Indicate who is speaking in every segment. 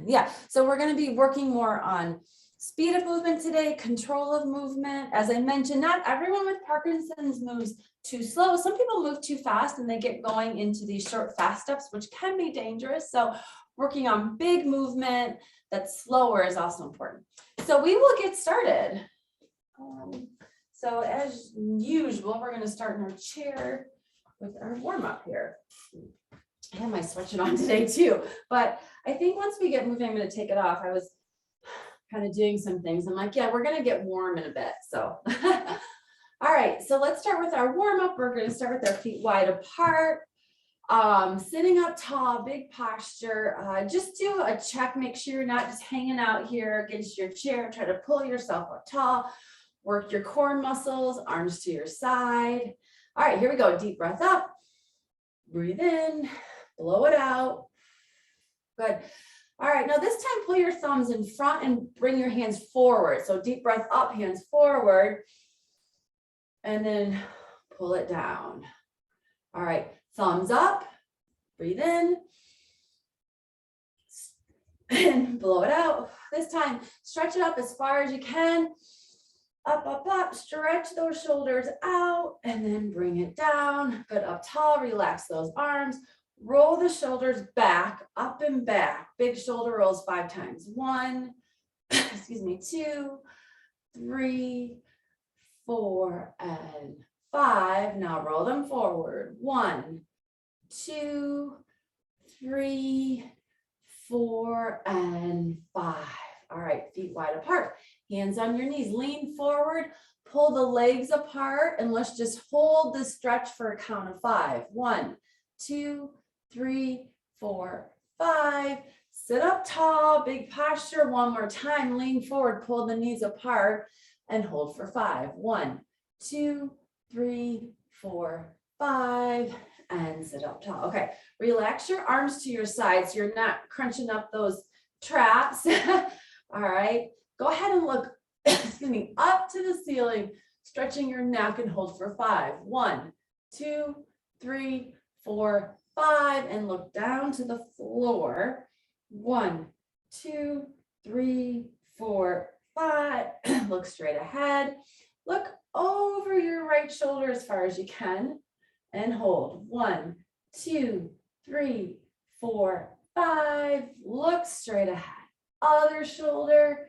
Speaker 1: Yeah, so we're going to be working more on speed of movement today, control of movement. As I mentioned, not everyone with Parkinson's moves too slow. Some people move too fast and they get going into these short, fast steps, which can be dangerous. So working on big movement that's slower is also important. So we will get started. So as usual, we're going to start in our chair with our warm up here. I have my sweatshirt on today too, but I think once we get moving, I'm going to take it off. I was kind of doing some things. I'm like, yeah, we're going to get warm in a bit. So, all right, so let's start with our warm up. We're going to start with our feet wide apart, sitting up tall, big posture. Just do a check. Make sure you're not just hanging out here against your chair. Try to pull yourself up tall. Work your core muscles, arms to your side. All right, here we go. Deep breath up. Breathe in, blow it out. Good. All right, now this time pull your thumbs in front and bring your hands forward. So deep breath up, hands forward, and then pull it down. All right, thumbs up, breathe in, and blow it out. This time, stretch it up as far as you can. Up, up, up, stretch those shoulders out, and then bring it down. Good, up tall, relax those arms. Roll the shoulders back, up and back. Big shoulder rolls 5 times. 1, excuse me, 2, 3, 4, and 5. Now roll them forward. 1, 2, 3, 4, and 5. All right, feet wide apart. Hands on your knees, lean forward, pull the legs apart, and let's just hold this stretch for a count of 5. 1, 2, 3, 4, 5. Sit up tall, big posture. One more time, lean forward, pull the knees apart, and hold for 5. 1, 2, 3, 4, 5, and sit up tall. Okay, relax your arms to your sides so you're not crunching up those traps. All right. Go ahead and look, excuse me, up to the ceiling, stretching your neck and hold for 5. 1, 2, 3, 4, 5, and look down to the floor. 1, 2, 3, 4, 5. Look straight ahead. Look over your right shoulder as far as you can and hold. 1, 2, 3, 4, 5. Look straight ahead. Other shoulder.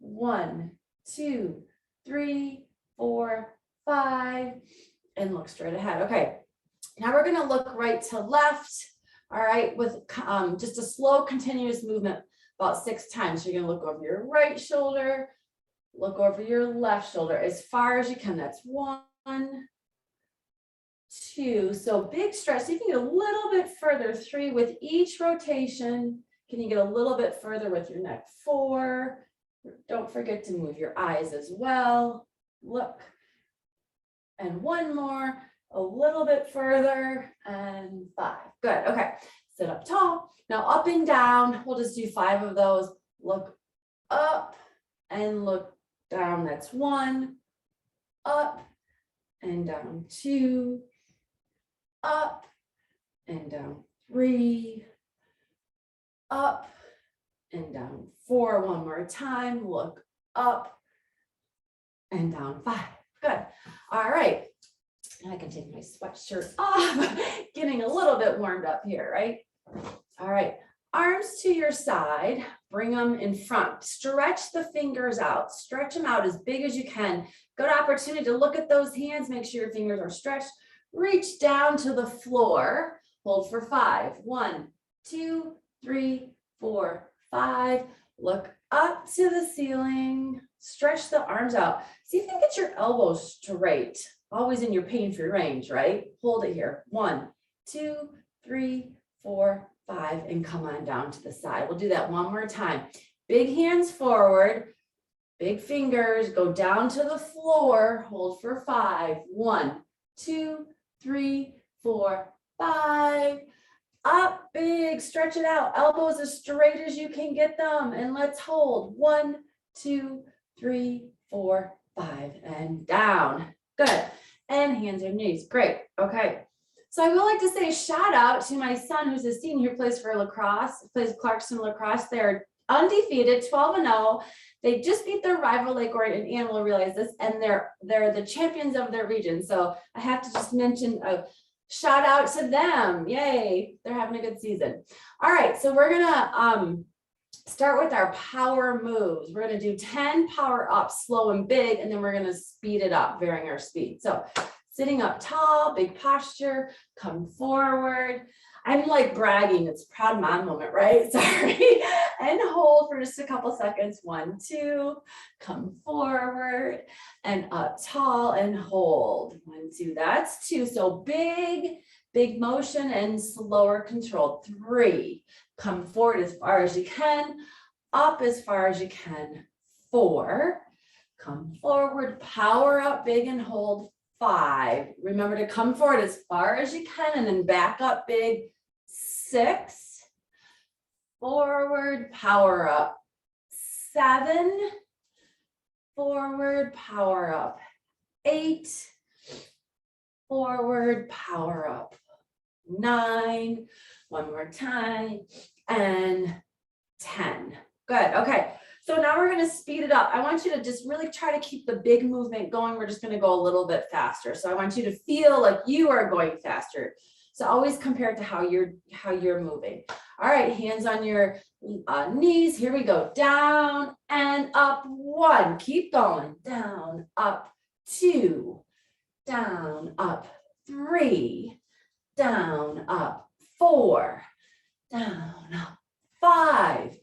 Speaker 1: 1, 2, 3, 4, 5, and look straight ahead. Okay, now we're going to look right to left. All right, with just a slow, continuous movement about 6 times. So you're going to look over your right shoulder, look over your left shoulder as far as you can. That's 1, 2. So big stretch. See if you can get a little bit further. 3 with each rotation. Can you get a little bit further with your neck? 4. Don't forget to move your eyes as well. Look. And 1 more, a little bit further, and 5. Good. Okay. Sit up tall. Now up and down. We'll just do 5 of those. Look up and look down. That's 1. Up and down. 2. Up and down. 3. Up and down. 4. One more time. Look up and down. 5. Good. All right. I can take my sweatshirt off. Getting a little bit warmed up here, right? All right. Arms to your side. Bring them in front. Stretch the fingers out. Stretch them out as big as you can. Good opportunity to look at those hands. Make sure your fingers are stretched. Reach down to the floor. Hold for 5. 1, 2, 3, 4, 5. Look up to the ceiling. Stretch the arms out. See if you can get your elbows straight. Always in your pain-free range, right? Hold it here. 1, 2, 3, 4, 5, and come on down to the side. We'll do that one more time. Big hands forward. Big fingers. Go down to the floor. Hold for 5. 1, 2, 3, 4, 5. Up big, stretch it out. Elbows as straight as you can get them. And let's hold. 1, 2, 3, 4, 5, and down. Good. And hands on knees. Great. Okay. So I would like to say a shout out to my son, who's a senior, who plays for lacrosse, plays Clarkson lacrosse. They're undefeated, 12-0. They just beat their rival, Lake Orion, and Ann will realize this, and they're the champions of their region. So I have to just mention a shout out to them. Yay, they're having a good season. All right, so we're gonna start with our power moves. We're gonna do 10 power ups, slow and big, and then we're gonna speed it up, varying our speed. So sitting up tall, big posture, come forward. I'm like bragging, it's proud mom moment, right? Sorry. And hold for just a couple seconds. 1, 2, come forward and up tall and hold. 1, 2, that's 2. So big motion and slower control. 3, come forward as far as you can, up as far as you can. 4, come forward, power up big and hold. 5, remember to come forward as far as you can and then back up big. 6, forward, power up. 7, forward, power up. 8, forward, power up. 9, one more time, and 10. Good, okay. So now we're gonna speed it up. I want you to just really try to keep the big movement going. We're just gonna go a little bit faster. So I want you to feel like you are going faster. So always compare it to how you're moving. All right, hands on your knees. Here we go. Down and up. 1. Keep going. Down, up. 2. Down, up. 3. Down, up. 4. Down, up. 5.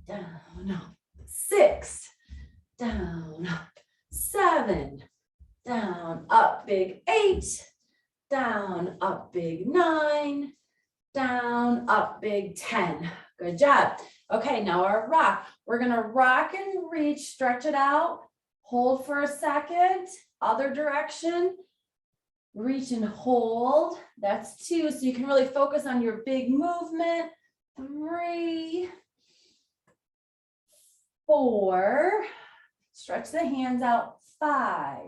Speaker 1: Down, up. 6. Down, up. 7. Down, up. Big 8. Down, up, big 9, down, up, big 10. Good job. Okay, now our rock. We're gonna rock and reach, stretch it out, hold for a second, other direction, reach and hold. That's 2, so you can really focus on your big movement. 3, 4, stretch the hands out. 5,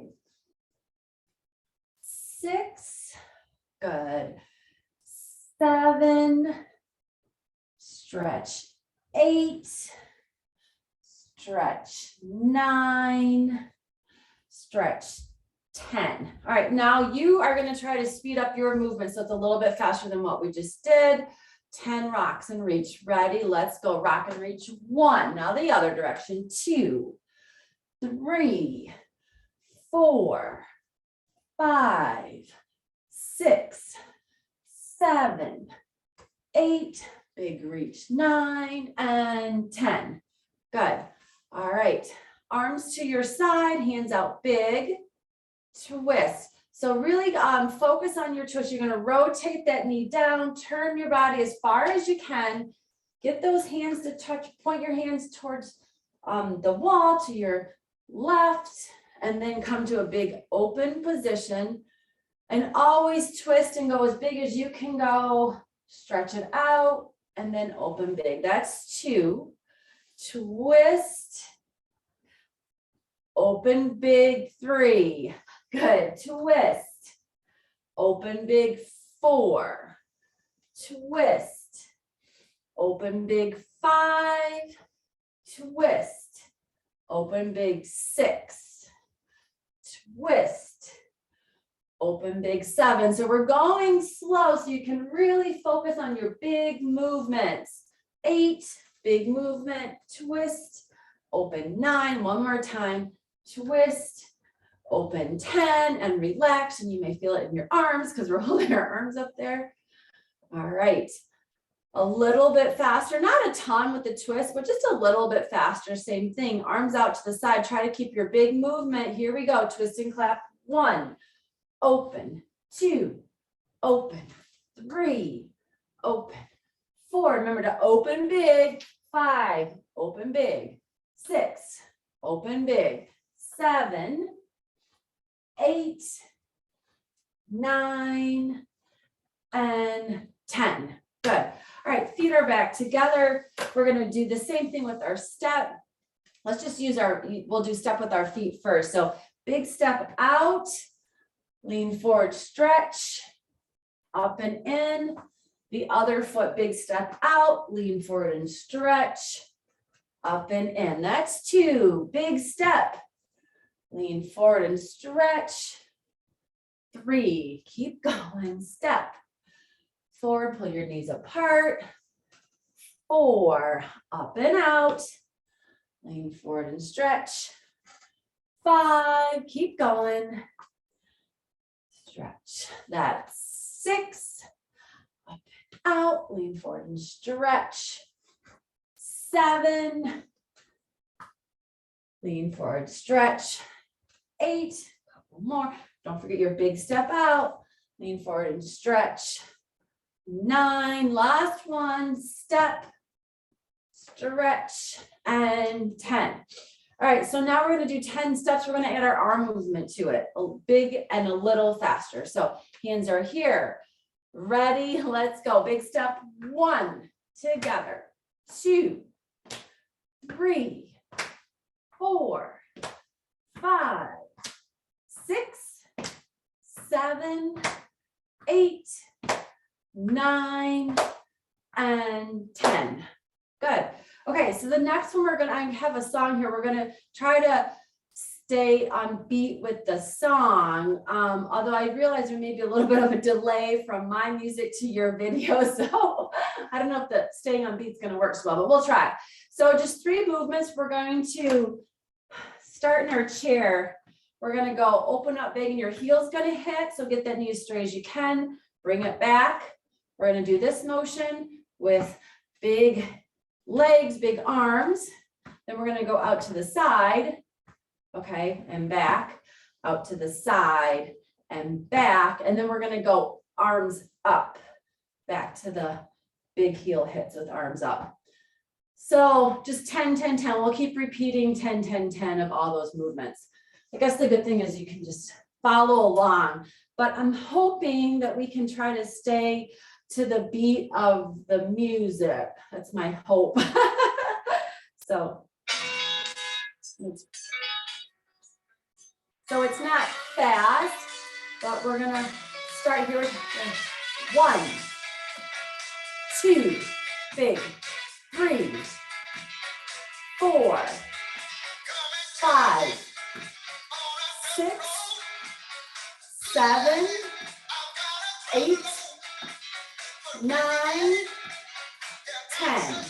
Speaker 1: 6, good. 7, stretch. 8, stretch. 9, stretch. 10. All right, now you are going to try to speed up your movement so it's a little bit faster than what we just did. 10 rocks and reach. Ready? Let's go. Rock and reach. 1. Now the other direction. 2, 3, 4, 5, 6, 7, 8, big reach. 9 and 10. Good. All right. Arms to your side, hands out big. Twist. So really focus on your twist. You're going to rotate that knee down, turn your body as far as you can. Get those hands to touch, point your hands towards the wall to your left, and then come to a big open position. And always twist and go as big as you can go. Stretch it out and then open big. That's 2. Twist. Open big. 3. Good. Twist. Open big. 4. Twist. Open big. 5. Twist. Open big. 6. Twist. Open big. 7. So we're going slow so you can really focus on your big movements. 8, big movement, twist, open. 9, one more time, twist, open. 10, and relax. And you may feel it in your arms because we're holding our arms up there. All right. A little bit faster, not a ton with the twist, but just a little bit faster. Same thing, arms out to the side. Try to keep your big movement. Here we go. Twist and clap. 1, open. 2, open. 3, open. 4, remember to open big. 5, open big. 6, open big. 7, 8, 9, and 10. Good. All right, feet are back together. We're going to do the same thing with our step. Let's just use we'll do step with our feet first. So big step out, lean forward, stretch, up and in. The other foot, big step out, lean forward and stretch, up and in. That's 2, big step. Lean forward and stretch. 3, keep going, step. Forward, pull your knees apart. 4, up and out. Lean forward and stretch. 5, keep going. Stretch. That's 6, up and out. Lean forward and stretch. 7, lean forward, stretch. 8, couple more. Don't forget your big step out. Lean forward and stretch. 9, last one, step, stretch, and 10. All right, so now we're going to do 10 steps. We're going to add our arm movement to it, a big and a little faster. So hands are here. Ready? Let's go. Big step 1, together. 2, 3, 4, 5, 6, 7, 8, 9, and 10. Good. Okay, so the next one I have a song here. We're gonna try to stay on beat with the song. Although I realize there may be a little bit of a delay from my music to your video. So I don't know if the staying on beat is gonna work so well, but we'll try. So just 3 movements. We're going to start in our chair. We're gonna go open up big and your heel's gonna hit. So get that knee as straight as you can. Bring it back. We're gonna do this motion with big legs, big arms. Then we're gonna go out to the side, okay, and back, out to the side and back. And then we're gonna go arms up, back to the big heel hits with arms up. So just 10, 10, 10. We'll keep repeating 10, 10, 10 of all those movements. I guess the good thing is you can just follow along, but I'm hoping that we can try to stay to the beat of the music. That's my hope. So it's not fast, but we're gonna start here with 1, 2, big, 3, 4, 5, 6, 7, 8, 9, 10.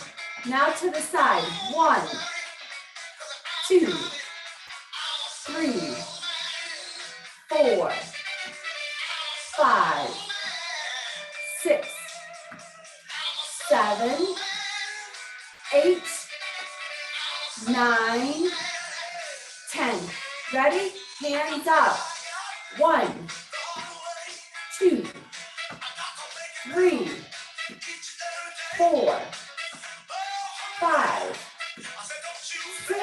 Speaker 1: Now to the side. 1, 2, 3, 4, 5, 6, 7, 8, 9, 10. Ready? Hands up. 1, 2, 3, 4, 5, 6,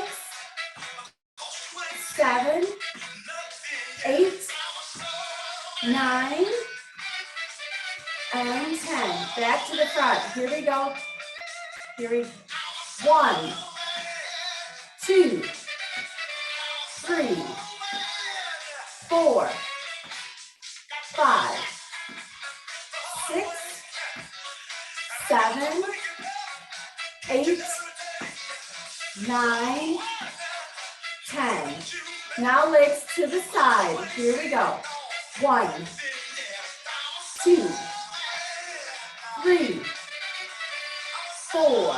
Speaker 1: 7, 8, 9, and 10. Back to the front. Here we go. 1, 2, 3, 4, 5, 6, 7, 8, 9, 10. Now legs to the side. Here we go. 1, 2, 3, 4,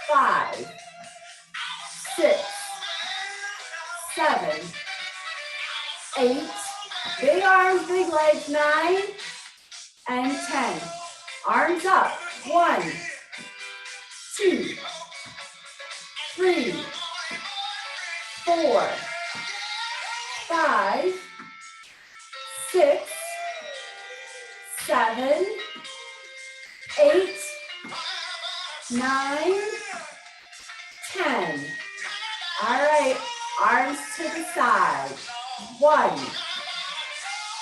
Speaker 1: 5, 6, 7, 8, big arms, big legs, 9, and 10. Arms up. 1, 2, 3, 4, 5, 6, 7, 8, 9, 10. All right, arms to the side. 1,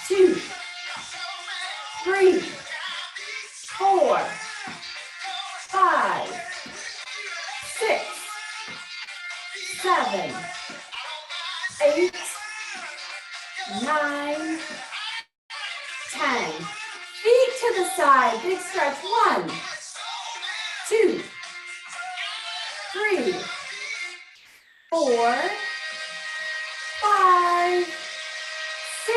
Speaker 1: 2, 3, 4, 5, 6, 7, 8, 9, 10. Feet to the side, big stretch. 1, 2, 3, 4, 5, 6,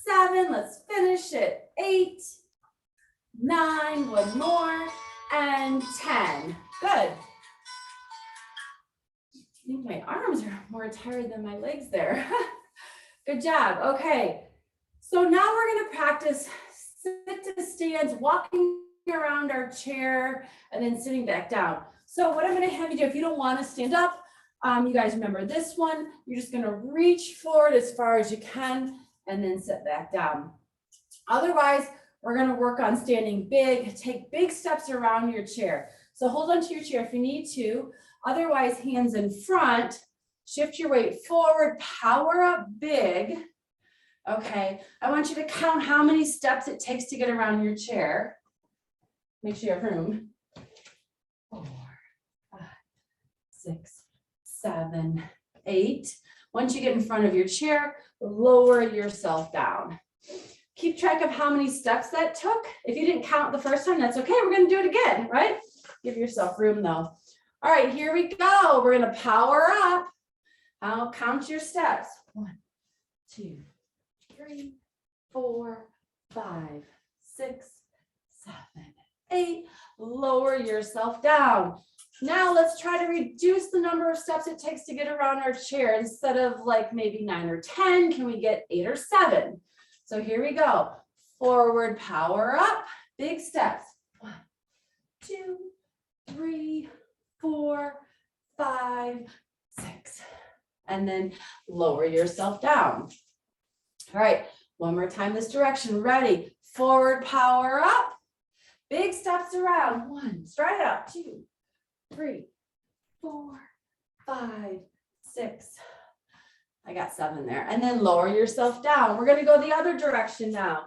Speaker 1: 7. Let's finish it. 8, 9, one more, and 10. Good. I think my arms are more tired than my legs there. Good job. Okay. So now we're going to practice sit to stands, walking around our chair, and then sitting back down. So what I'm going to have you do, if you don't want to stand up, you guys remember this one. You're just going to reach forward as far as you can, and then sit back down. Otherwise, we're going to work on standing big. Take big steps around your chair. So hold on to your chair if you need to. Otherwise, hands in front. Shift your weight forward. Power up big. Okay. I want you to count how many steps it takes to get around your chair. Make sure you have room. 4, 5, 6, 7, 8. Once you get in front of your chair, lower yourself down. Keep track of how many steps that took. If you didn't count the first time, that's okay. We're going to do it again, right? Give yourself room though. All right, here we go. We're going to power up. I'll count your steps. 1, 2, 3, 4, 5, 6, 7, 8. Lower yourself down. Now let's try to reduce the number of steps it takes to get around our chair. Instead of like maybe 9 or 10, can we get 8 or 7? So here we go. Forward, power up, big steps. 1, 2, 3, 4, 5, 6. And then lower yourself down. All right, one more time this direction. Ready? Forward, power up. Big steps around. 1, stride up. 2, 3, 4, 5, 6. I got 7 there. And then lower yourself down. We're going to go the other direction now.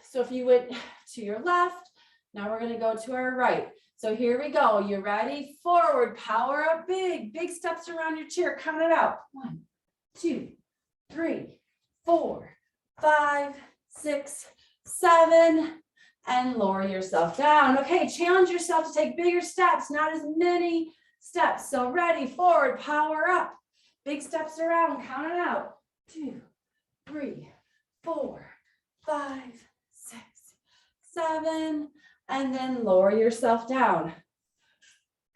Speaker 1: So if you went to your left, now we're going to go to our right. So here we go. You ready? Forward, power up big. Big steps around your chair. Count it out. 1, 2, 3, 4, 5, 6, 7. And lower yourself down. Okay, challenge yourself to take bigger steps, not as many steps. So ready, forward, power up. Big steps around, count it out. 2, 3, 4, 5, 6, 7, and then lower yourself down.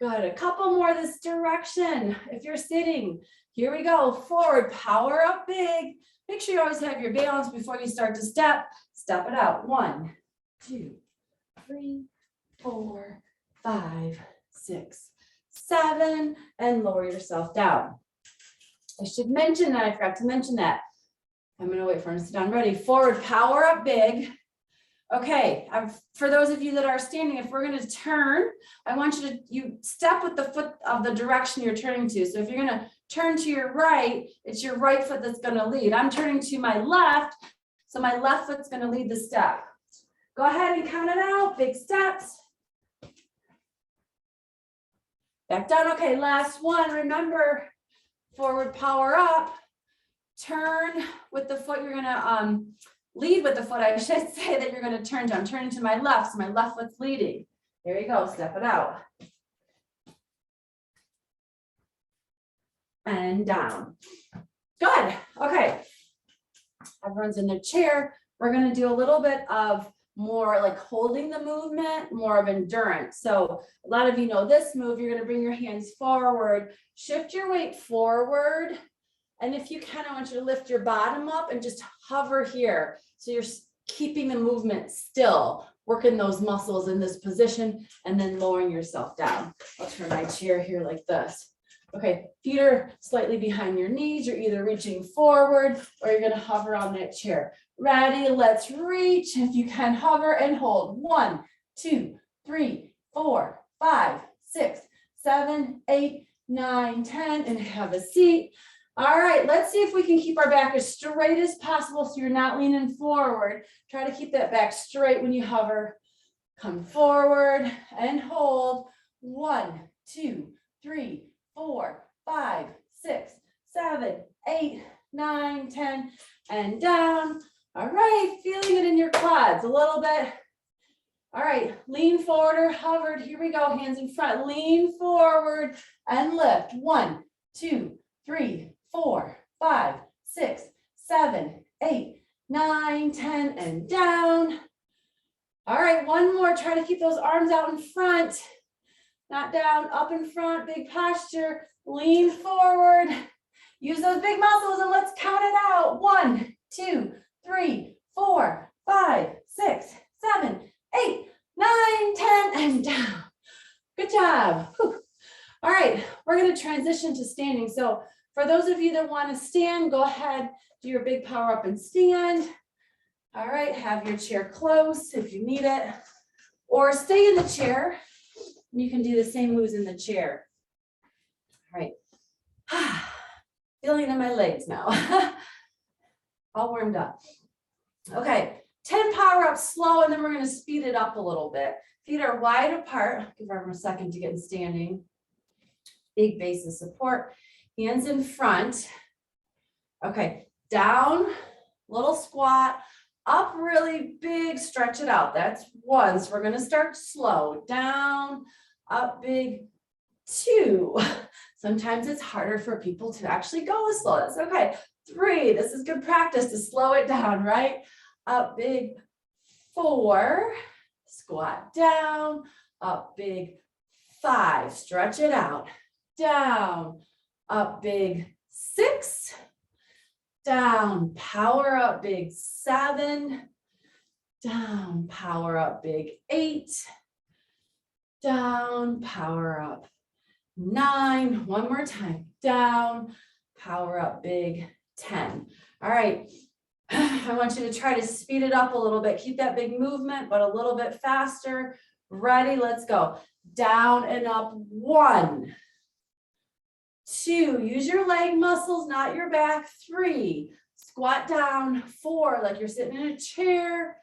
Speaker 1: Good, a couple more this direction. If you're sitting, here we go. Forward, power up big. Make sure you always have your balance before you start to step. Step it out. 1, 2, 3, 4, 5, 6, 7, and lower yourself down. I should mention that, I forgot to mention that. I'm going to wait for him to sit down. Ready, forward, power up big. Okay, for those of you that are standing, if we're going to turn, I want you step with the foot of the direction you're turning to. So if you're going to turn to your right, it's your right foot that's going to lead. I'm turning to my left, so my left foot's going to lead the step. Go ahead and count it out, big steps. Back down, okay, last one, remember, forward, power up, turn with the foot, you're gonna lead with the foot, I should say, that you're gonna turn to. I'm turning to my left, so my left foot's leading. There you go, step it out. And down. Good, okay. Everyone's in their chair. We're gonna do a little bit of more like holding the movement, more of endurance. So a lot of you know this move, you're going to bring your hands forward, shift your weight forward. And if you can, I want you to lift your bottom up and just hover here. So you're keeping the movement still, working those muscles in this position, and then lowering yourself down. I'll turn my chair here like this. Okay, feet are slightly behind your knees. You're either reaching forward or you're going to hover on that chair. Ready, let's reach. If you can, hover and hold. 1, 2, 3, 4, 5, 6, 7, 8, 9, 10, and have a seat. All right, let's see if we can keep our back as straight as possible so you're not leaning forward. Try to keep that back straight when you hover. Come forward and hold. 1, 2, 3, 4, 5, 6, 7, 8, 9, 10, and down. All right, feeling it in your quads a little bit. All right, lean forward or hovered. Here we go, hands in front. Lean forward and lift. 1, 2, 3, 4, 5, 6, 7, 8, 9, 10, and down. All right, one more. Try to keep those arms out in front, not down, up in front, big posture. Lean forward. Use those big muscles and let's count it out. 1, 2, 3, 4, 5, 6, 7, 8, 9, 10, and down. Good job. Whew. All right, we're going to transition to standing. So for those of you that want to stand, go ahead, do your big power up and stand. All right, have your chair close if you need it, or stay in the chair. You can do the same moves in the chair. All right. Feeling it in my legs now. All warmed up. Okay, 10 power ups slow, and then we're going to speed it up a little bit. Feet are wide apart. Give our arm a second to get in standing. Big base of support. Hands in front. Okay, down, little squat. Up really big, stretch it out. That's 1. So we're going to start slow. Down, up big, 2. Sometimes it's harder for people to actually go as slow. That's okay. 3. This is good practice to slow it down, right? Up big, 4. Squat down. Up big, 5. Stretch it out. Down. Up big, 6. Down. Power up big, 7. Down. Power up big, 8. Down. Power up 9. One more time. Down. Power up big, 10. All right. I want you to try to speed it up a little bit. Keep that big movement, but a little bit faster. Ready? Let's go. Down and up. 1, 2. Use your leg muscles, not your back. 3. Squat down. 4, like you're sitting in a chair.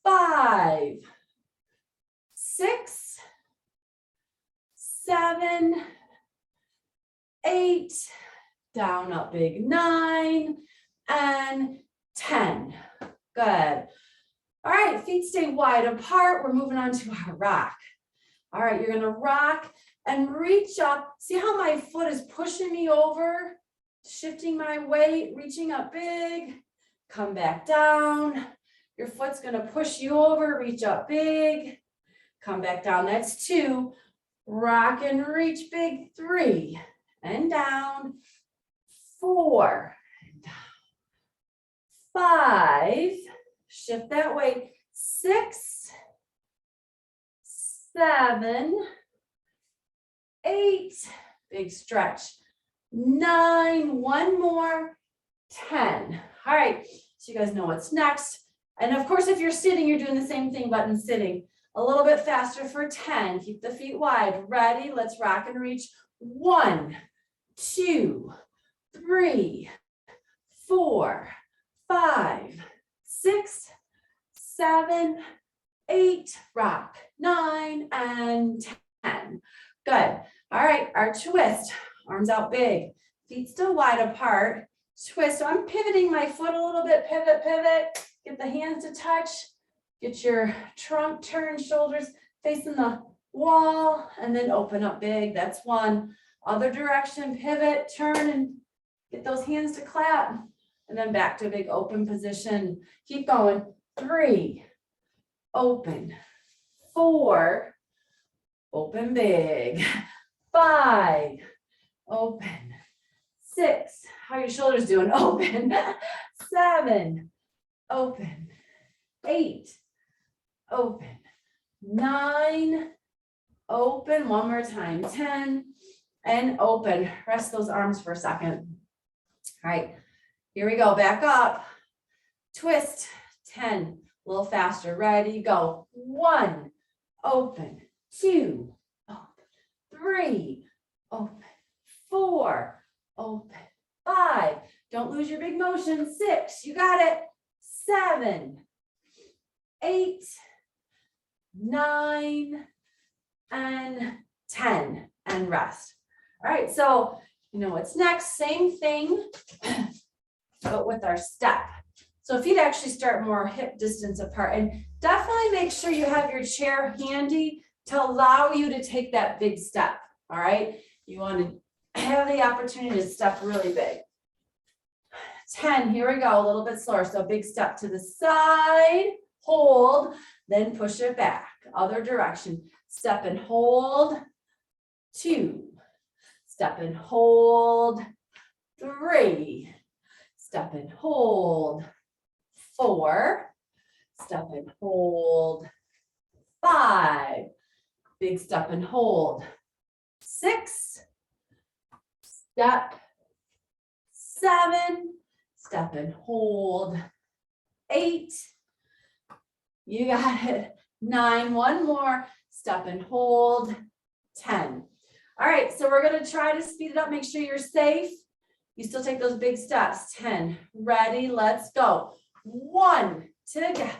Speaker 1: 5, 6, 7, 8, down, up big, 9, and 10. Good. All right, feet stay wide apart. We're moving on to our rock. All right, you're gonna rock and reach up. See how my foot is pushing me over, shifting my weight, reaching up big, come back down. Your foot's gonna push you over, reach up big, come back down. That's 2. Rock and reach big, 3, and down, 4, and down, 5, shift that weight, 6, 7, 8, big stretch, 9, one more, 10. All right, so you guys know what's next. And of course, if you're sitting, you're doing the same thing, but in sitting. A little bit faster for 10. Keep the feet wide. Ready? Let's rock and reach. 1, 2, 3, 4, 5, 6, 7, 8. Rock. 9 and 10. Good. All right. Our twist. Arms out big. Feet still wide apart. Twist. So I'm pivoting my foot a little bit. Pivot, pivot. Get the hands to touch. Get your trunk turned, shoulders facing the wall, and then open up big. That's 1. Other direction, pivot, turn, and get those hands to clap. And then back to a big open position. Keep going. 3, open. 4, open big. 5, open. 6, how are your shoulders doing? Open. 7, open. 8, open. 9, open. One more time. 10, and open. Rest those arms for a second. All right, here we go. Back up. Twist. 10, a little faster. Ready, go. 1, open. 2, open. 3, open. 4, open. 5, don't lose your big motion. 6, you got it. 7, 8, 9, and 10, and rest. All right, so you know what's next? Same thing, but with our step. So feet actually start more hip distance apart, and definitely make sure you have your chair handy to allow you to take that big step, all right? You want to have the opportunity to step really big. 10, here we go, a little bit slower. So big step to the side, hold, then push it back. Other direction, step and hold, 2, step and hold, 3, step and hold, 4, step and hold, 5, big step and hold, 6, step, 7, step and hold, 8, you got it, 9, one more, step and hold, 10. All right, so we're gonna try to speed it up, make sure you're safe. You still take those big steps, 10, ready, let's go. 1, together,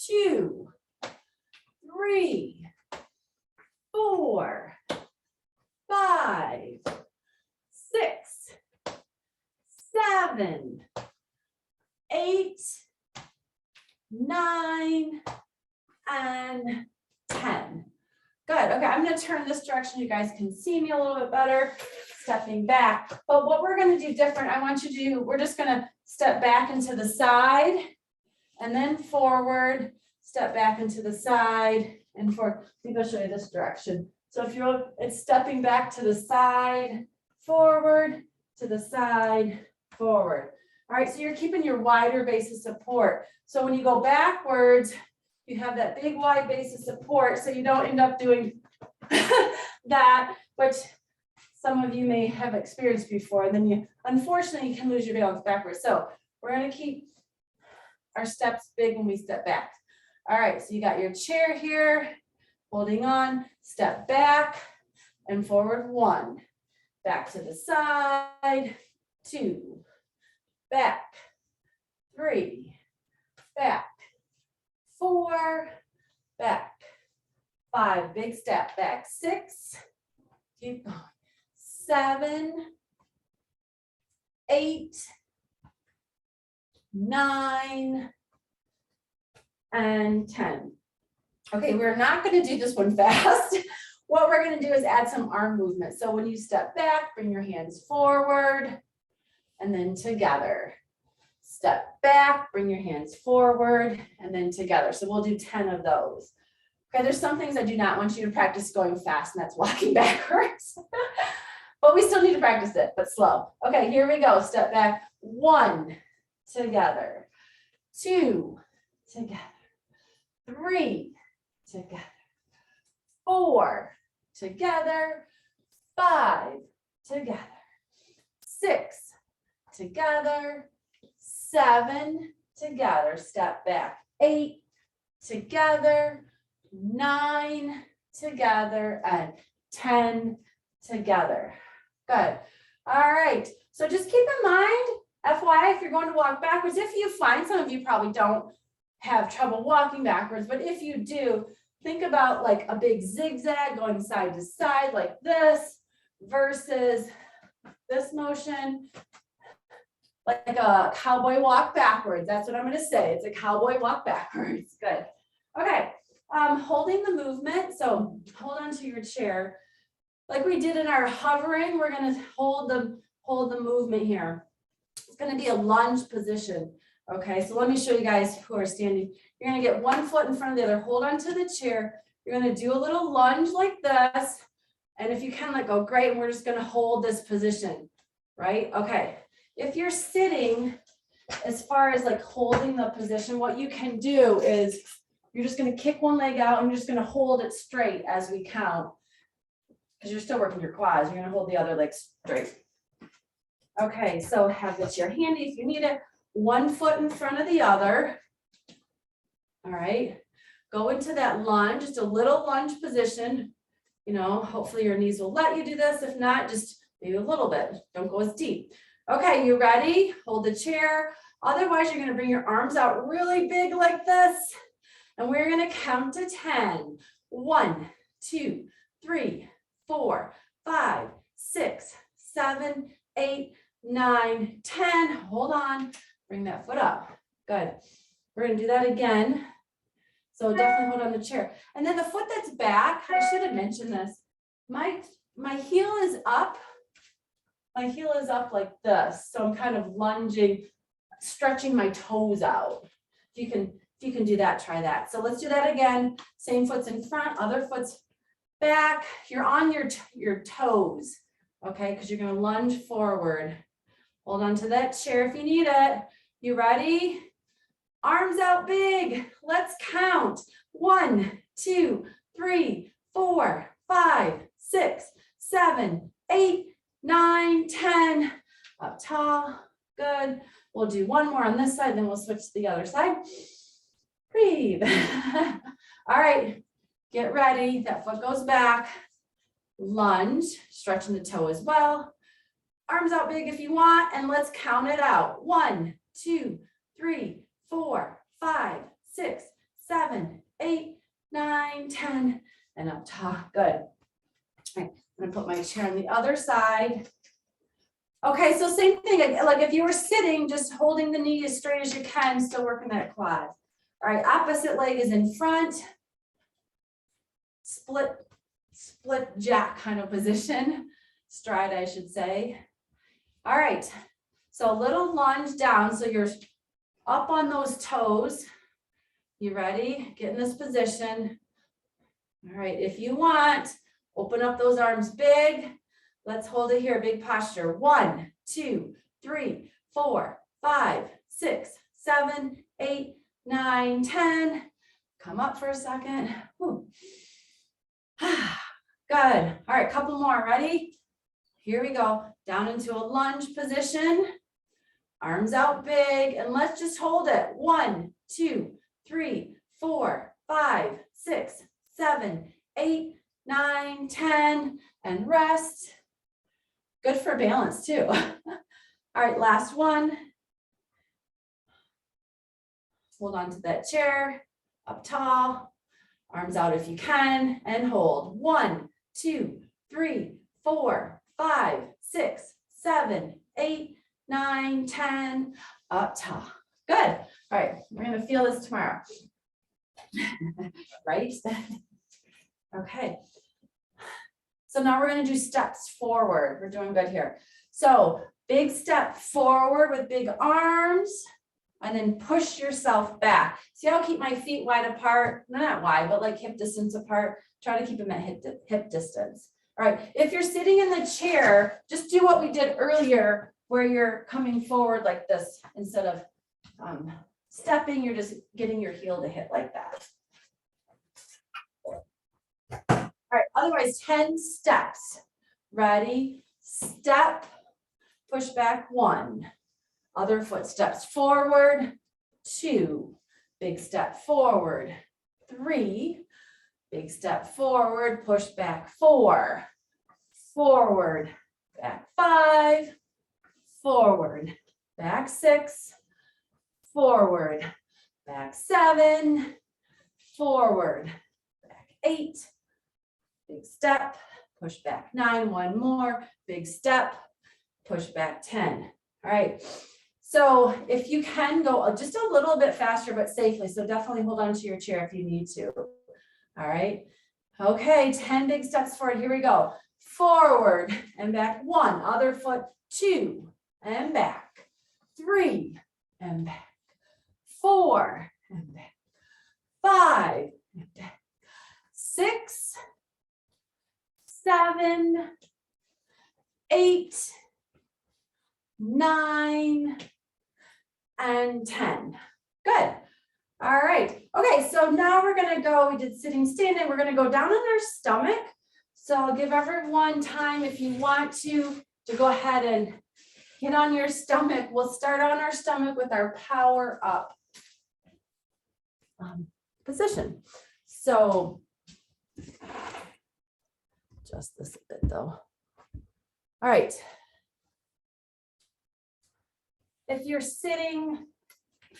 Speaker 1: 2, 3, 4, 5, 6, 7, 8, 9, and 10. Good, okay, I'm gonna turn this direction. You guys can see me a little bit better, stepping back. But what we're gonna do different, I want you to do, we're just gonna step back into the side and then forward, step back into the side and forward. Maybe I'll show you this direction. So if you're, it's stepping back to the side, forward, to the side, forward. All right, so you're keeping your wider base of support. So when you go backwards, you have that big wide base of support, so you don't end up doing that, which some of you may have experienced before. And then you, unfortunately, you can lose your balance backwards. So we're gonna keep our steps big when we step back. All right, so you got your chair here, holding on, step back and forward 1, back to the side, 2, back, 3, back, 4, back, 5, big step back, 6, keep going, 7, 8, 9, and 10. Okay, we're not going to do this one fast. What we're going to do is add some arm movement. So when you step back, bring your hands forward and then together. Step back, bring your hands forward and then together. So we'll do 10 of those. Okay, there's some things I do not want you to practice going fast, and that's walking backwards. But we still need to practice it, but slow. Okay, here we go. Step back, 1, together, 2, together, 3, together, 4, together, 5, together, 6, together, 7, together, step back, 8, together, 9, together, and 10 together. Good. All right. So just keep in mind, FYI, if you're going to walk backwards, if you find, some of you probably don't have trouble walking backwards, but if you do, think about like a big zigzag going side to side like this versus this motion, like a cowboy walk backwards. That's what I'm going to say. It's a cowboy walk backwards. Good. Okay. Holding the movement. So hold on to your chair. Like we did in our hovering, we're going to hold the movement here. It's going to be a lunge position. Okay, so let me show you guys who are standing. You're going to get one foot in front of the other. Hold on to the chair. You're going to do a little lunge like this. And if you can let go, great. And we're just going to hold this position, right? Okay. If you're sitting, as far as like holding the position, what you can do is you're just going to kick one leg out and you're just going to hold it straight as we count. Because you're still working your quads. You're going to hold the other leg straight. Okay, so have the chair handy if you need it. One foot in front of the other. All right, go into that lunge, just a little lunge position. You know, hopefully your knees will let you do this. If not, just maybe a little bit. Don't go as deep. Okay, you ready? Hold the chair. Otherwise, you're going to bring your arms out really big like this. And we're going to count to 10. 1, 2, 3, 4, 5, 6, 7, 8, 9, 10. Hold on. Bring that foot up. Good. We're going to do that again. So definitely hold on the chair. And then the foot that's back, I should have mentioned this. My heel is up. My heel is up like this. So I'm kind of lunging, stretching my toes out. If you can do that, try that. So let's do that again. Same foot's in front, other foot's back. You're on your toes, okay? Because you're gonna lunge forward. Hold on to that chair if you need it. You ready? Arms out big. Let's count. 1, 2, 3, 4, 5, 6, 7, 8, 9, 10. Up tall. Good. We'll do one more on this side, then we'll switch to the other side. Breathe. All right. Get ready. That foot goes back. Lunge. Stretching the toe as well. Arms out big if you want, and let's count it out. 1, 2, 3, 4, 5, 6, 7, 8, 9, 10, and up top. Good. All right, I'm gonna put my chair on the other side. Okay, so same thing, like if you were sitting, just holding the knee as straight as you can, still working that quad. All right, opposite leg is in front. Split jack kind of position. Stride, I should say. All right, so a little lunge down, so you're up on those toes. You ready? Get in this position. All right, if you want, open up those arms big. Let's hold it here, big posture. 1, 2, 3, 4, 5, 6, 7, 8, 9, 10. Come up for a second. Whew. Good. All right, couple more. Ready? Here we go. Down into a lunge position. Arms out big, and let's just hold it. 1, 2, 3, 4, 5, 6, 7, 8, 9, 10, and rest. Good for balance too. All right, last one. Hold on to that chair, up tall, arms out if you can, and hold. 1, 2, 3, 4, 5, 6, 7, 8, 9, 10, up tall. Good. All right, we're gonna feel this tomorrow. Right? Okay. So now we're gonna do steps forward. We're doing good here. So big step forward with big arms, and then push yourself back. See how I keep my feet wide apart? Not wide, but like hip distance apart. Try to keep them at hip distance. All right, if you're sitting in the chair, just do what we did earlier, where you're coming forward like this instead of stepping, you're just getting your heel to hit like that. All right, otherwise 10 steps. Ready? Step, push back 1. Other foot steps forward, 2. Big step forward, 3. Big step forward, push back 4. Forward, back 5. Forward, back 6. Forward, back 7. Forward, back 8. Big step, push back 9. One more, big step, push back 10. All right. So if you can go just a little bit faster, but safely. So definitely hold on to your chair if you need to. All right. Okay. 10 big steps forward. Here we go. Forward and back 1. Other foot 2 and back 3 and back 4 and back 5 and back 6, 7, 8, 9, and 10. Good. All right. Okay, so now we're going to go, we did sitting, standing. We're going to go down on our stomach. So I'll give everyone time if you want to go ahead and get on your stomach. We'll start on our stomach with our power up position. So adjust this a bit though. All right. If you're sitting,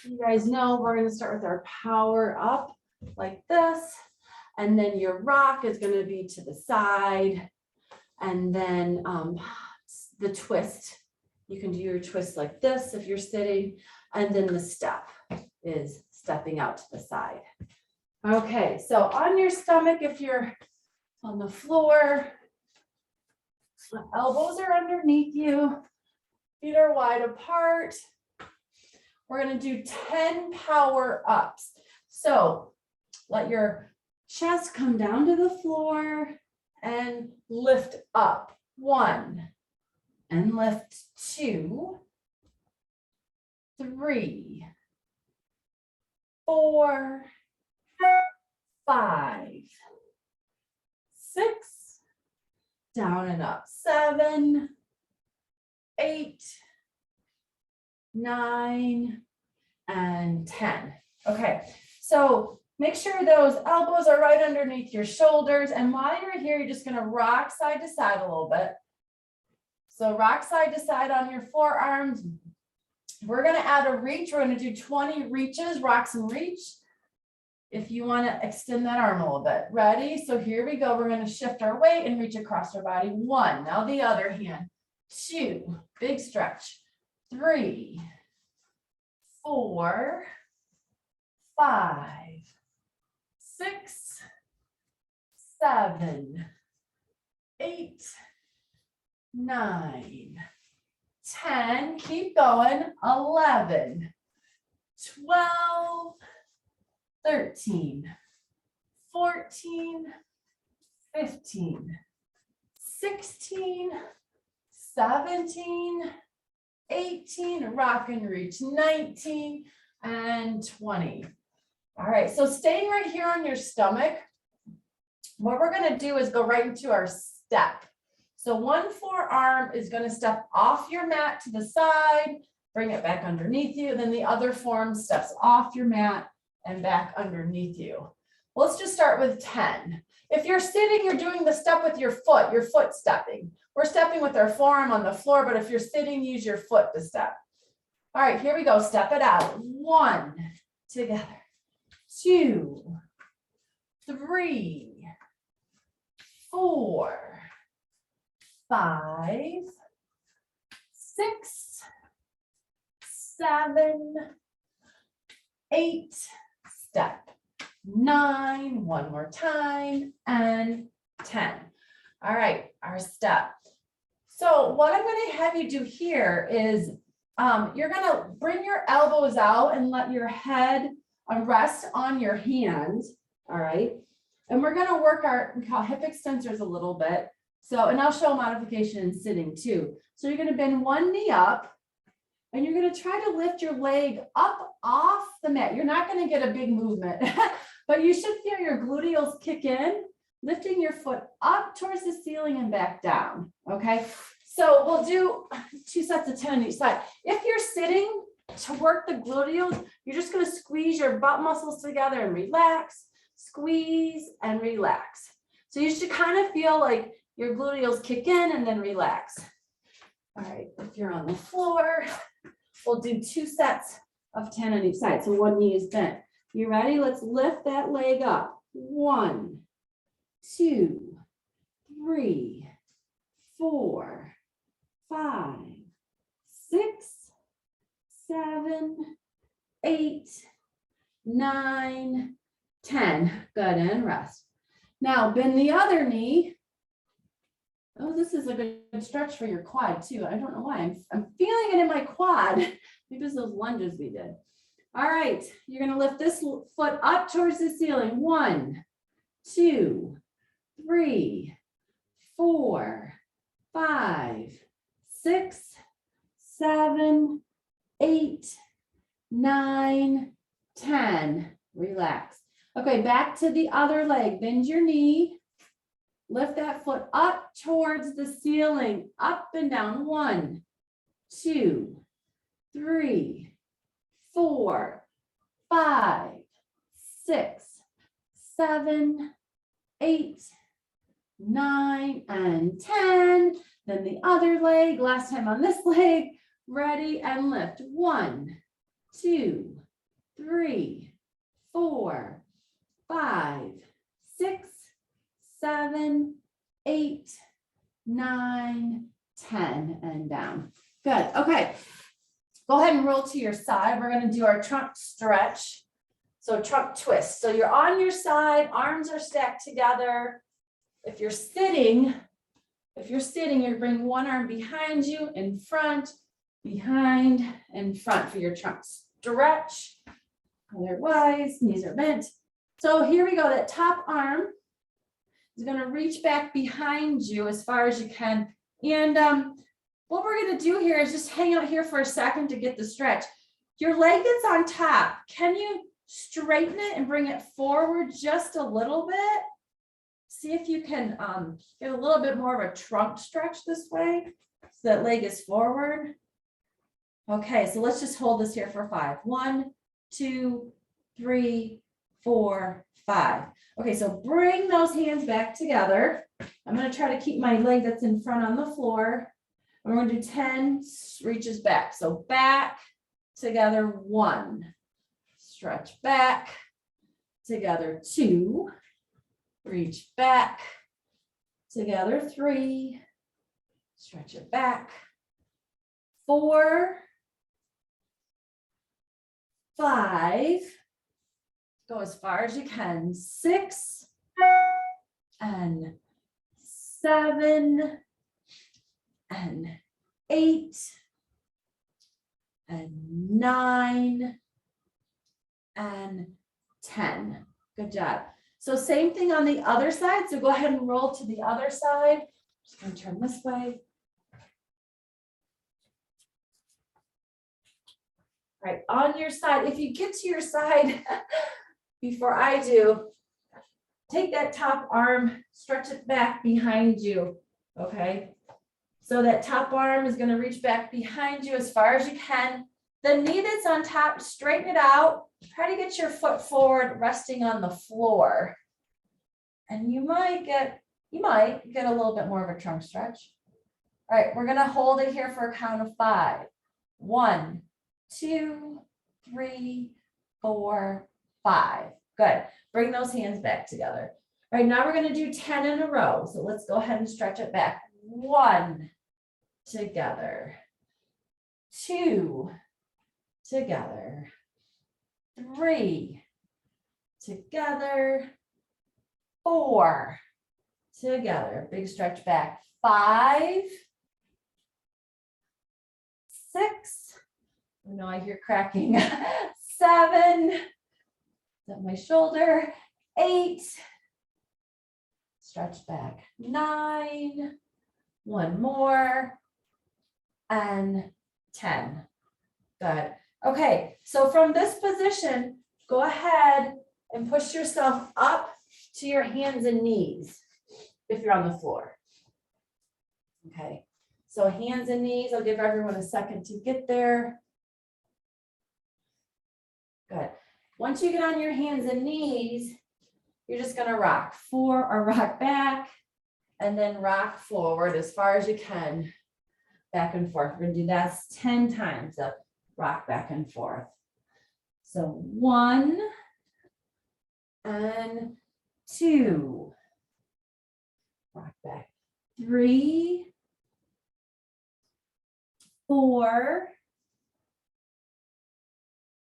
Speaker 1: you guys know we're going to start with our power up like this. And then your rock is going to be to the side. And then the twist, you can do your twist like this if you're sitting. And then the step is stepping out to the side. Okay, so on your stomach, if you're on the floor, elbows are underneath you, feet are wide apart. We're going to do 10 power ups. So let your chest come down to the floor and lift up. 1, and lift 2, 3, 4, 5, 6, down and up, 7, 8, 9, and 10. Okay, so make sure those elbows are right underneath your shoulders. And while you're here, you're just going to rock side to side a little bit. So rock side to side on your forearms. We're going to add a reach. We're going to do 20 reaches, rocks and reach. If you want to extend that arm a little bit. Ready? So here we go. We're going to shift our weight and reach across our body. 1. Now the other hand. 2. Big stretch. 3, 4, 5, 6, 7, 8, 9, 10. Keep going. 11, 12, 13, 14, 15, 16, 17, 18, rock and reach, 19, and 20. All right, so staying right here on your stomach, what we're going to do is go right into our step. So one forearm is going to step off your mat to the side, bring it back underneath you. Then the other forearm steps off your mat and back underneath you. Let's just start with 10. If you're sitting, you're doing the step with your foot stepping. We're stepping with our forearm on the floor, but if you're sitting, use your foot to step. All right, here we go. Step it out. 1, together. 2, 3, 4, 5, 6, 7, 8, step. 9, one more time, and 10. All right, our step. So what I'm going to have you do here is you're going to bring your elbows out and let your head rest on your hands. All right. And we're going to work we call hip extensors a little bit. So, and I'll show a modification in sitting too. So you're going to bend one knee up and you're going to try to lift your leg up off the mat. You're not going to get a big movement, but you should feel your gluteals kick in, lifting your foot up towards the ceiling and back down. Okay. So we'll do 2 sets of 10 on each side. If you're sitting to work the gluteals, you're just going to squeeze your butt muscles together and relax, squeeze and relax. So you should kind of feel like your gluteals kick in and then relax. All right, if you're on the floor, we'll do 2 sets of 10 on each side. So one knee is bent. You ready? Let's lift that leg up. 1, 2, 3, 4, 5, 6, 7, 8, 9, 10. Good, and rest. Now bend the other knee. Oh, this is a good stretch for your quad too. I don't know why. I'm feeling it in my quad. Maybe it's those lunges we did. All right, you're going to lift this foot up towards the ceiling. 1, 2, 3, 4, 5, 6, 7, 8, 9, 10. Relax. Okay, back to the other leg. Bend your knee. Lift that foot up towards the ceiling. Up and down. 1, 2, 3, 4, 5, 6, 7, 8, 9, and 10. Then the other leg. Last time on this leg. Ready and lift. 1, 2, 3, 4, 5, 6, 7, 8, 9, 10, and down. Good. Okay. Go ahead and roll to your side. We're going to do our trunk stretch. So trunk twist. So you're on your side, arms are stacked together. If you're sitting, you bring one arm behind you, in front, behind, and front for your trunk stretch. Otherwise, knees are bent. So here we go. That top arm is going to reach back behind you as far as you can. And what we're going to do here is just hang out here for a second to get the stretch. Your leg that's on top, can you straighten it and bring it forward just a little bit? See if you can get a little bit more of a trunk stretch this way so that leg is forward. Okay, so let's just hold this here for 5. 1, 2, 3, 4, 5. Okay, so bring those hands back together. I'm going to try to keep my leg that's in front on the floor. And we're going to do 10 reaches back. So back, together, 1. Stretch back, together, 2. Reach back, together, 3. Stretch it back, 4. 5. Go as far as you can. 6 and 7 and 8 and 9 and 10. Good job. So same thing on the other side. So go ahead and roll to the other side. Just going to turn this way. All right, on your side, if you get to your side before I do, take that top arm, stretch it back behind you, okay? So that top arm is going to reach back behind you as far as you can. The knee that's on top, straighten it out. Try to get your foot forward, resting on the floor. And you might get a little bit more of a trunk stretch. All right, we're going to hold it here for a count of 5. 1, 2, 3, 4, 5. Good. Bring those hands back together. All right, now we're going to do 10 in a row. So let's go ahead and stretch it back. 1, together. 2, together. 3, together. 4, together. Big stretch back. 5, 6. Oh, no, I hear cracking. 7, up my shoulder. 8, stretch back. 9, one more, and 10. Good. Okay, so from this position, go ahead and push yourself up to your hands and knees if you're on the floor. Okay, so hands and knees, I'll give everyone a second to get there. Good. Once you get on your hands and knees, you're just going to rock forward or rock back and then rock forward as far as you can, back and forth. We're going to do that 10 times of rock back and forth. So 1 and 2, rock back. 3, 4,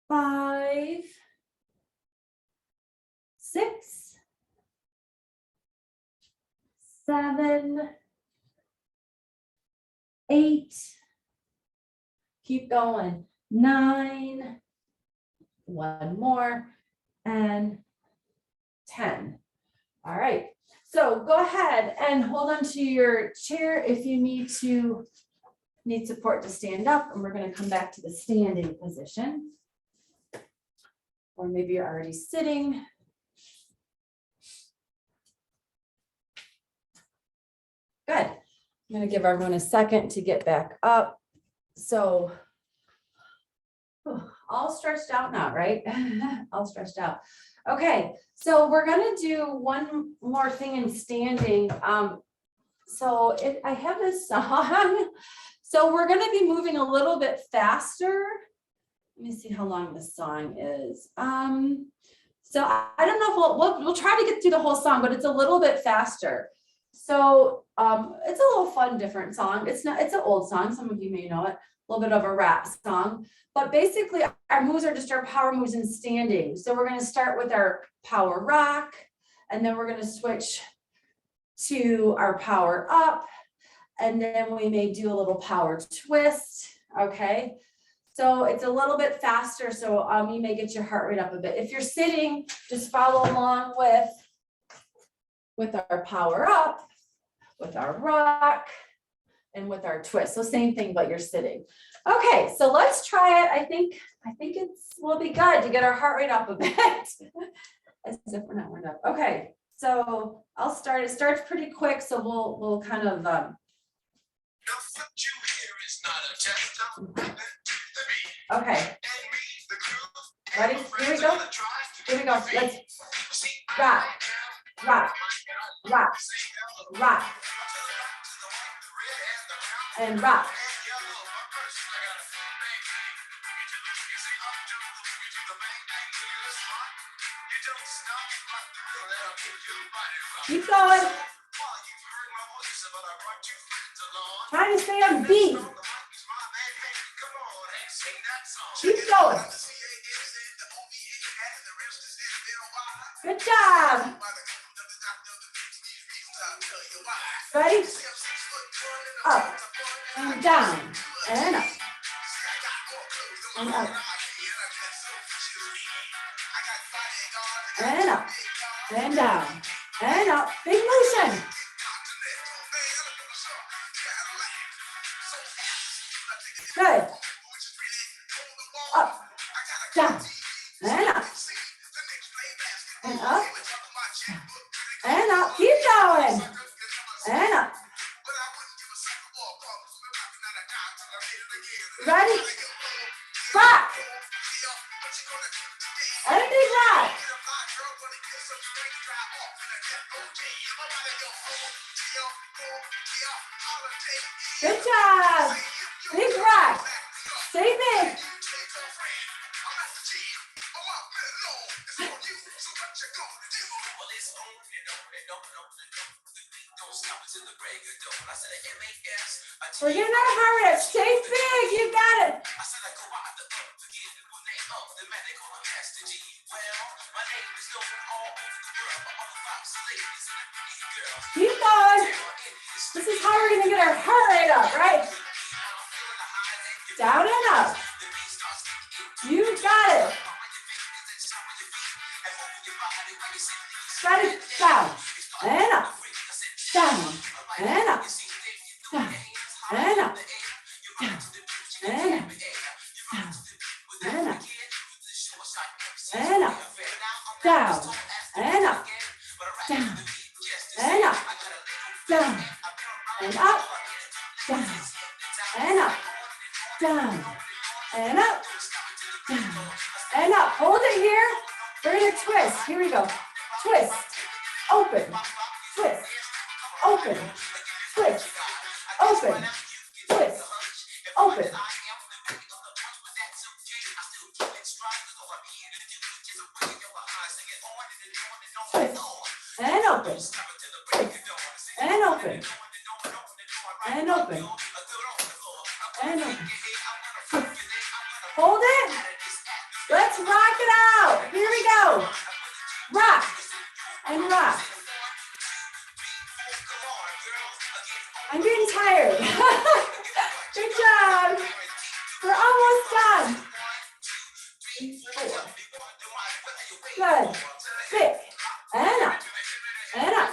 Speaker 1: 5, 6, 7, 8, keep going, 9, one more, and 10. All right, so go ahead and hold on to your chair if you need support to stand up, and we're going to come back to the standing position. Or maybe you're already sitting. Good. I'm going to give everyone a second to get back up. So, all stretched out now, right? All stretched out. Okay, so we're going to do one more thing in standing. I have this song. So we're going to be moving a little bit faster. Let me see how long this song is. So I don't know if we'll try to get through the whole song, but it's a little bit faster. So it's a little fun, different song. It's an old song. Some of you may know it, a little bit of a rap song, but basically our moves are just our power moves in standing. So we're going to start with our power rock, and then we're going to switch to our power up, and then we may do a little power twist. Okay. So it's a little bit faster. So you may get your heart rate up a bit. If you're sitting, just follow along with our power up, with our rock, and with our twist. So same thing, but you're sitting. Okay, so let's try it. I think will be good to get our heart rate up a bit. As if we're not warmed up. Okay, so I'll start. It starts pretty quick, so we'll kind of okay. Ready? Here we go. Here we go. Let's rock, rock, rock, rock, and rock. Keep going. Trying to stay on beat. Keep going. Good job. Ready? Up and down and up and up and up and down and up. Big motion. Good. Up, down, and up, and up, and up. Keep going. And up. Ready? Rock. And a big rock. Good job. Big rock. Stay big. We're getting our heart rate. Stay big. You got it. Keep going. This is how we're going to get our heart rate up, right? Down and up. You got it. Ready? Down and up. Down and up. Down and up. Down and up. Down and up. And up. Down and up. Down and up. Down and up. Down and up. Down and up. Down and up. Hold it here. We're going to twist. Here we go. Twist. Open. Twist. Open. Twist. Open. Twist. Open. Twist. And open. Twist. And open. And open. And open. Twist. Hold it. Let's rock it out. Here we go. Rock and rock. I'm getting tired. Good job. We're almost done. 4. Good. 6. And up. And up.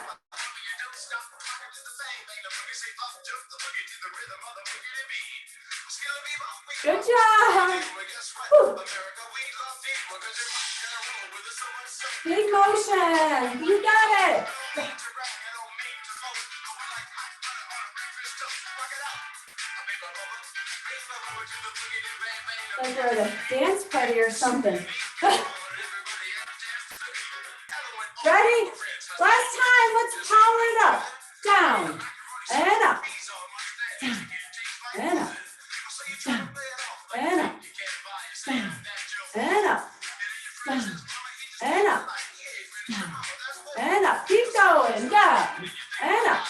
Speaker 1: Good job. Whew. Big motion. You got it. Like we're at a dance party or something. Ready? Last time, let's power it up. Down and up. Down and up. Down and up. Down and up. Down and up. Down and up. Keep going. Down and up.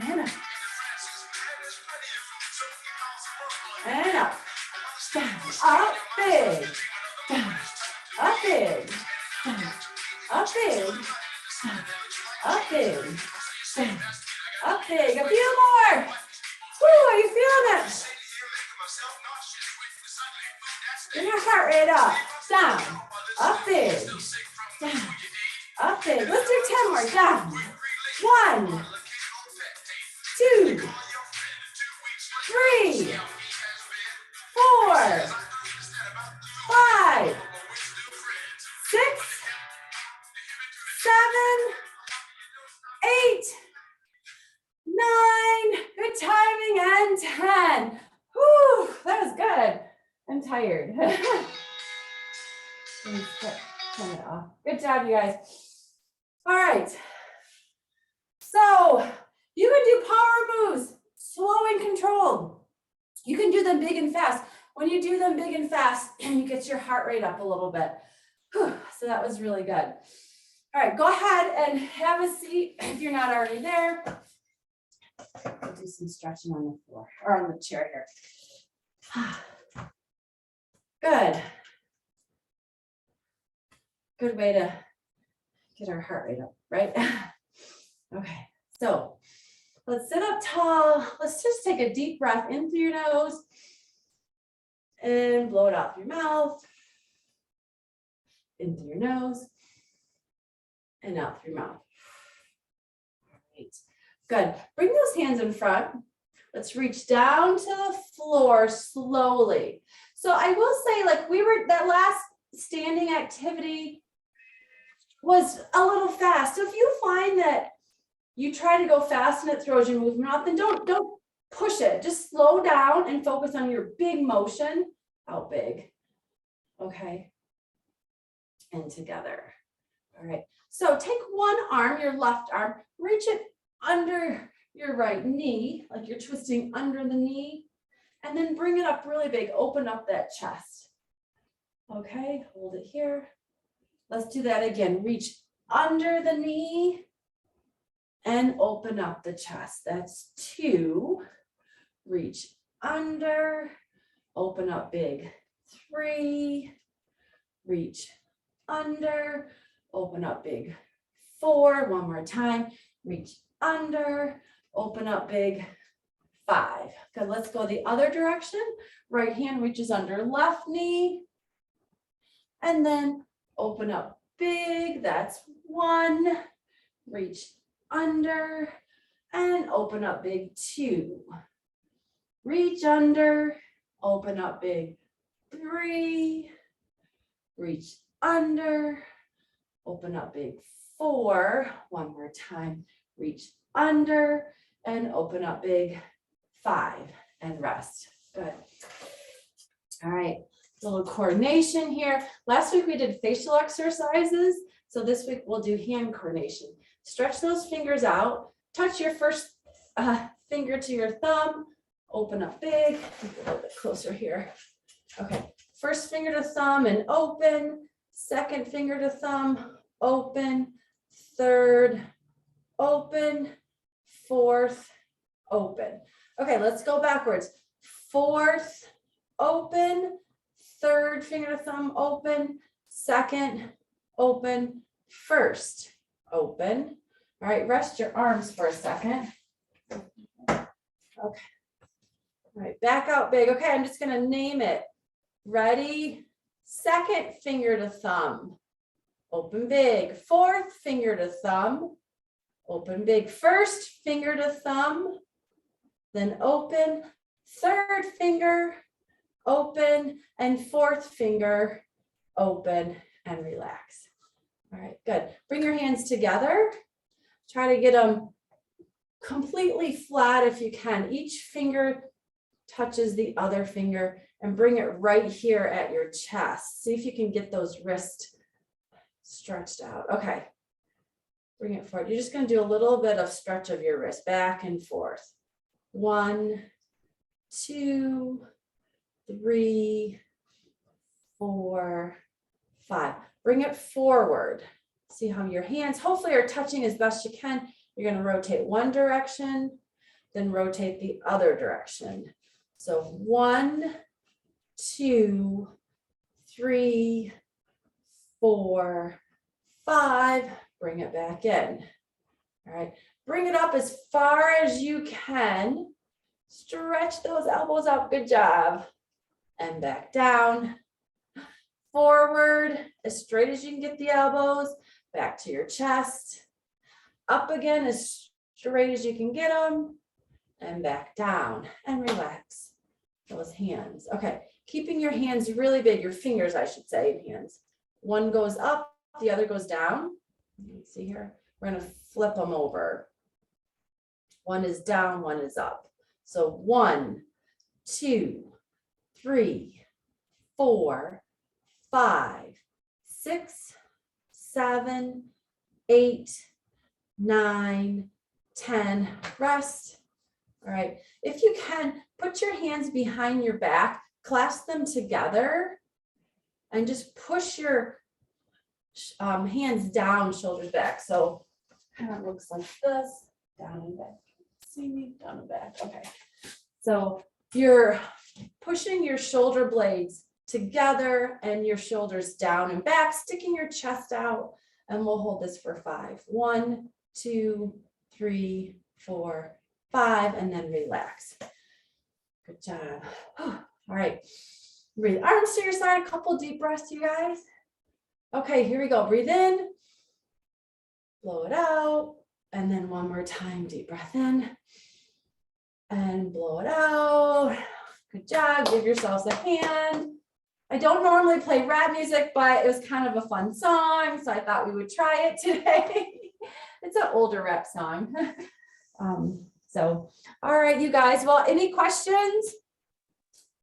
Speaker 1: and up. And up. Down, up, big. Down, up, big. Down, up, big. Down, up, big. Down, up, big. A few more. Woo, are you feeling it? Bring your heart rate up. Down, up, big. Down, up, big. Let's do 10 more. Down. 1, 2, 3, 4, 5, 6, 7, 8, 9. Good timing, and 10. Whew, that was good. I'm tired. Turn it off. Good job, you guys. All right. So you can do power moves, slow and controlled. You can do them big and fast. When you do them big and fast, you get your heart rate up a little bit. Whew, so that was really good. All right, go ahead and have a seat if you're not already there. I'll do some stretching on the floor or on the chair here. Good. Good way to get our heart rate up, right? Okay, so let's sit up tall. Let's just take a deep breath in through your nose and blow it out through your mouth. In through your nose and out through your mouth. All right, good. Bring those hands in front. Let's reach down to the floor slowly. So I will say, like, that last standing activity was a little fast. So if you find that you try to go fast and it throws your movement off, then don't push it. Just slow down and focus on your big motion. Out big. Okay. And together. All right. So take one arm, your left arm, reach it under your right knee, like you're twisting under the knee, and then bring it up really big. Open up that chest. Okay. Hold it here. Let's do that again. Reach under the knee and open up the chest. That's 2. Reach under, open up big. 3. Reach under, open up big. 4. One more time. Reach under, open up big. 5. Good. Let's go the other direction. Right hand reaches under left knee. And then open up big. That's 1. Reach under and open up big. 2. Reach under, open up big. 3. Reach under, open up big. 4. One more time. Reach under and open up big. 5 and rest. Good. All right. A little coordination here. Last week we did facial exercises. So this week we'll do hand coordination. Stretch those fingers out. Touch your first finger to your thumb. Open up big. A little bit closer here. Okay. First finger to thumb and open. Second finger to thumb, open. Third, open. Fourth, open. Okay, let's go backwards. Fourth, open. Third finger to thumb, open. Second, open. First, open. All right, rest your arms for a second. Okay. All right, back out big. Okay, I'm just gonna name it. Ready? Second finger to thumb, open big. Fourth finger to thumb, open big. First finger to thumb, then open. Third finger, open. And fourth finger, open and relax. All right, good. Bring your hands together. Try to get them completely flat if you can. Each finger touches the other finger and bring it right here at your chest. See if you can get those wrists stretched out. Okay, bring it forward. You're just going to do a little bit of stretch of your wrist back and forth. 1, 2, 3, 4, 5. Bring it forward. See how your hands hopefully are touching as best you can. You're going to rotate one direction, then rotate the other direction. So 1, 2, 3, 4, 5, bring it back in. All right, bring it up as far as you can. Stretch those elbows up, good job. And back down. Forward, as straight as you can get the elbows, back to your chest. Up again, as straight as you can get them, and back down, and relax those hands. Okay, keeping your hands really big, your fingers, I should say, in hands. One goes up, the other goes down. Let's see here. We're gonna flip them over. One is down, one is up. So 1, 2, 3, 4, 5, 6, 7, 8, 9, 10. Rest. All right. If you can, put your hands behind your back, clasp them together, and just push your hands down, shoulders back. So kind of looks like this, down and back. See me? Down and back. Okay. So you're pushing your shoulder blades together and your shoulders down and back, sticking your chest out, and we'll hold this for 5. 1, 2, 3, 4, 5, and then relax. Good job. All right. Breathe arms to your side, a couple deep breaths, you guys. Okay, here we go. Breathe in, blow it out, and then one more time, deep breath in, and blow it out. Good job. Give yourselves a hand. I don't normally play rap music, but it was kind of a fun song, so I thought we would try it today. It's an older rap song. All right, you guys. Well, any questions?